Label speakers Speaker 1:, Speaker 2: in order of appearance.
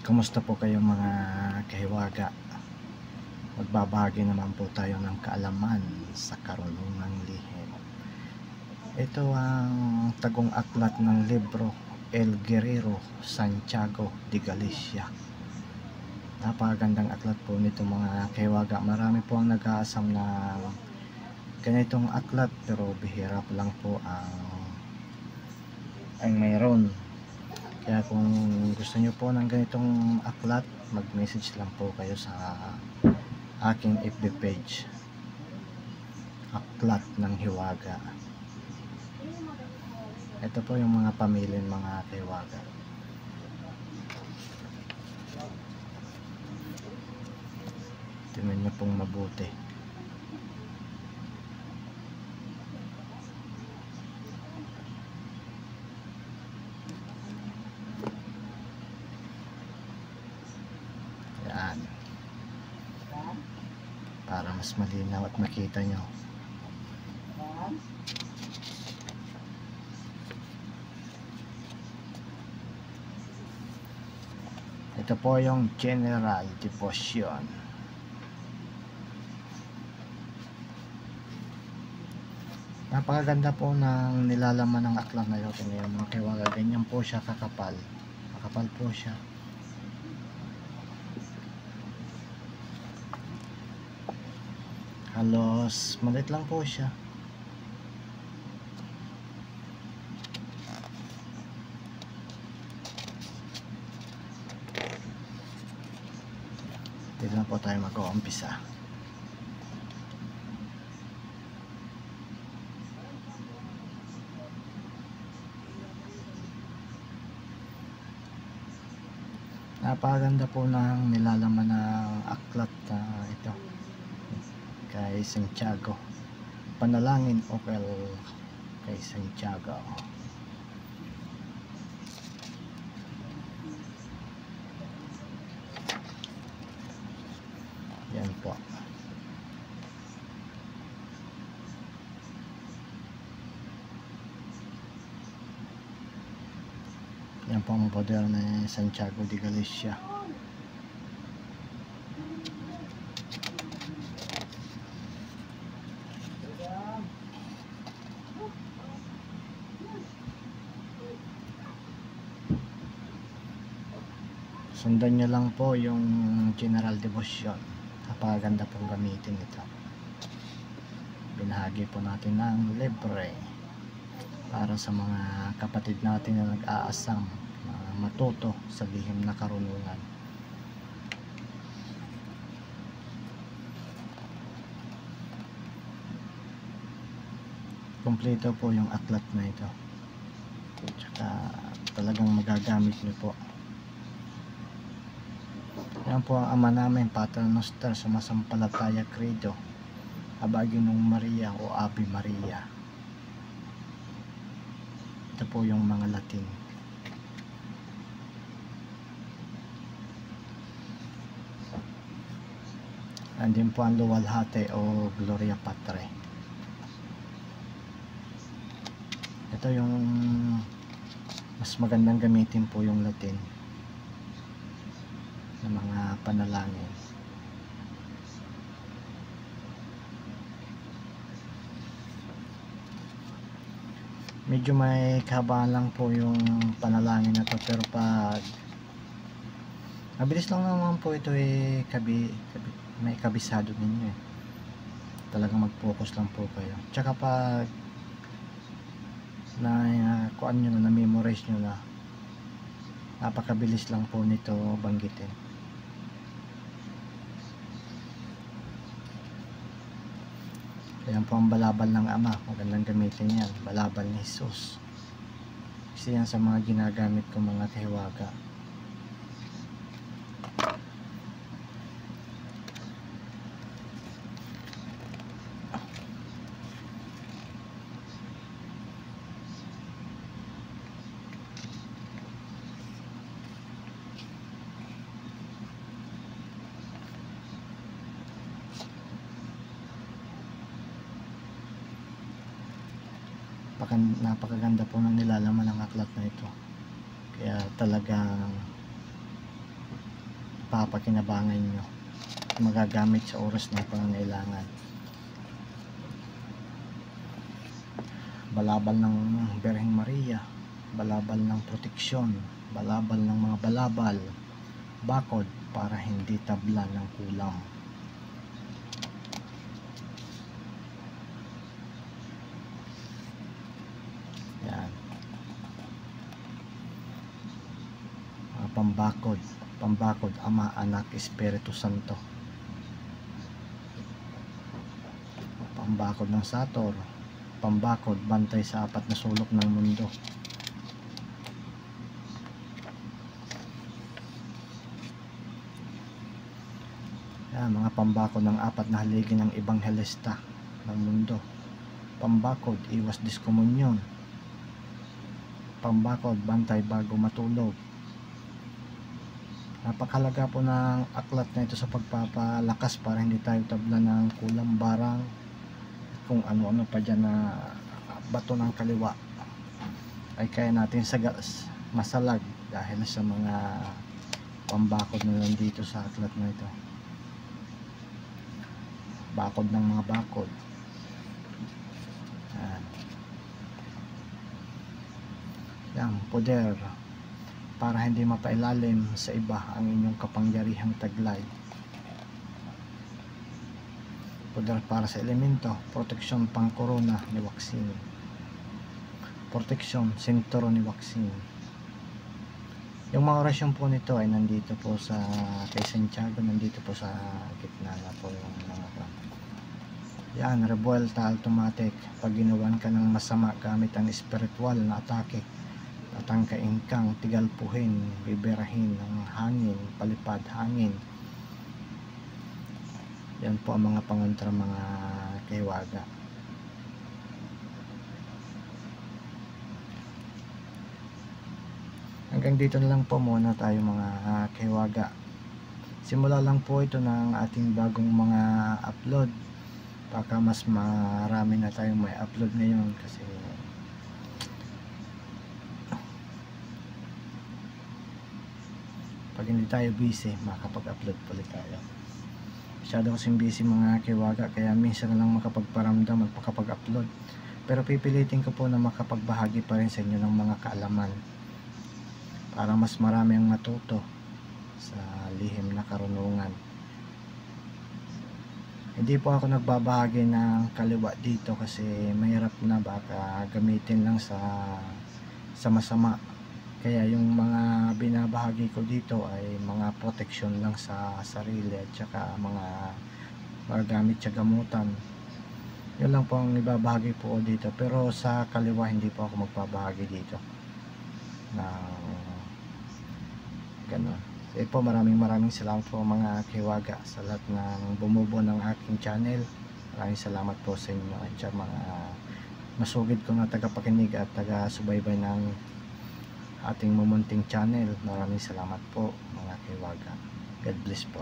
Speaker 1: Kumusta po kayo mga kahiwaga? Magbabahagi naman po tayo ng kaalaman sa karunungang lihim. Ito ang tagong aklat ng libro El Guerrero Santiago de Galicia. Napakagandang aklat po nito mga kahiwaga. Marami po ang nag-aasam na ganitong aklat pero bihira po lang po ang mayroon. Kaya kung gusto nyo po ng ganitong aklat, mag-message lang po kayo sa aking FB page, Aklat ng Hiwaga. Ito po yung mga pamilya mga kahiwaga. Tingnan nyo pong mabuti. Yan. Para mas malinaw at makita nyo. Ito po yung General Devotion. Napakaganda po ng nilalaman ng aklat na ito. Tingnan mga kahiwaga, ganyan po siya kakapal. Kakapal po siya. Halos maliit lang po siya. Dito na po tayo mag-uumpisa. Napakaganda po ng nilalaman ng aklat na ito kay Santiago. Panalangin o kay Santiago. Yan po. Yan po ang poder ni Santiago de Galicia. Sundan nyo lang po yung General Devotion. Napakaganda pong gamitin ito. Binahagi po natin ng libre para sa mga kapatid natin na nag-aasam na matuto sa lihim na karunungan. Kompleto po yung aklat na ito. Tsaka talagang magagamit nyo po. Yan po ang ama namin, Pater Noster, sumasampalataya credo, Abaginong Maria o Ave Maria. Ito po yung mga Latin. Andin po ang Luwalhati o Gloria Patri. Ito yung mas magandang gamitin po yung Latin ng mga panalangin. Medyo may kahabaan lang po yung panalangin na to, pero pag mabilis lang naman po ito may kabisado ninyo talagang mag-focus lang po kayo. Tsaka pag kuan nyo na memorize nyo na, napakabilis lang po nito banggitin. Ayan po ang balabal ng Ama. Magandang gamitin yan. Balabal ni Jesus. Kasi yan sa mga ginagamit ko mga kahiwaga. Napakaganda po ng nilalaman ng aklat na ito. Kaya talagang papakinabangan nyo, magagamit sa oras ng pangangailangan. Balabal ng Birheng Maria, balabal ng proteksyon, balabal ng mga balabal, bakod para hindi tabla ng kulam. Yan. Mga pambakod, Ama, Anak, Espiritu Santo. Pambakod ng Sator, pambakod, bantay sa apat na sulok ng mundo. Yan, mga pambakod ng apat na haligi ng Ebanghelista ng mundo. Pambakod, iwas diskomunyon. Pambakod, bantay bago matulog. Napakalaga po ng aklat na ito sa pagpapalakas para hindi tayo tabla ng kulam, barang, kung ano-ano pa dyan na bato ng kaliwa ay kaya natin masalag dahil sa mga pambakod na nandito sa aklat na ito. Bakod ng mga bakod. Yan, poder para hindi mapailalim sa iba ang inyong kapangyarihang taglay. Poder para sa elemento, proteksyon pang corona ni Waksin, proteksyon sentro ni Waksin. Yung mga orasyon po nito ay nandito po sa kay Santiago, nandito po sa gitna na po yung mga yan, revuelta automatic. Pag ginawan ka ng masama gamit ang spiritual na atake, tatangkain kang tigalpuhin, biberahin ng hangin, palipad hangin. Yan po ang mga pangontra, mga kahiwaga. Hanggang dito na lang po muna tayo mga kahiwaga. Simula lang po ito ng ating bagong mga upload. Baka mas marami na tayong may upload ngayon kasi pag hindi tayo busy, makapag-upload ulit tayo. Masyado kasing busy mga kahiwaga, kaya minsan na lang makapagparamdam at makapag-upload. Pero pipilitin ko po na makapagbahagi pa rin sa inyo ng mga kaalaman para mas marami ang matuto sa lihim na karunungan. Hindi po ako nagbabahagi ng kaliwa dito kasi mahirap na, baka gamitin lang sa masama. Kaya yung mga binabahagi ko dito ay mga proteksyon lang sa sarili at saka mga gamit sa gamutan. Yun lang po ang ibabahagi po dito. Pero sa kaliwa hindi po ako magbabahagi dito na ganun. So po, maraming salamat po mga kahiwaga sa lahat ng bumubuo ng aking channel. Maraming salamat po sa inyo at sa mga masugid ko na tagapakinig at taga-subaybay ng ating mumunting channel. Maraming salamat po mga kahiwaga. God bless po.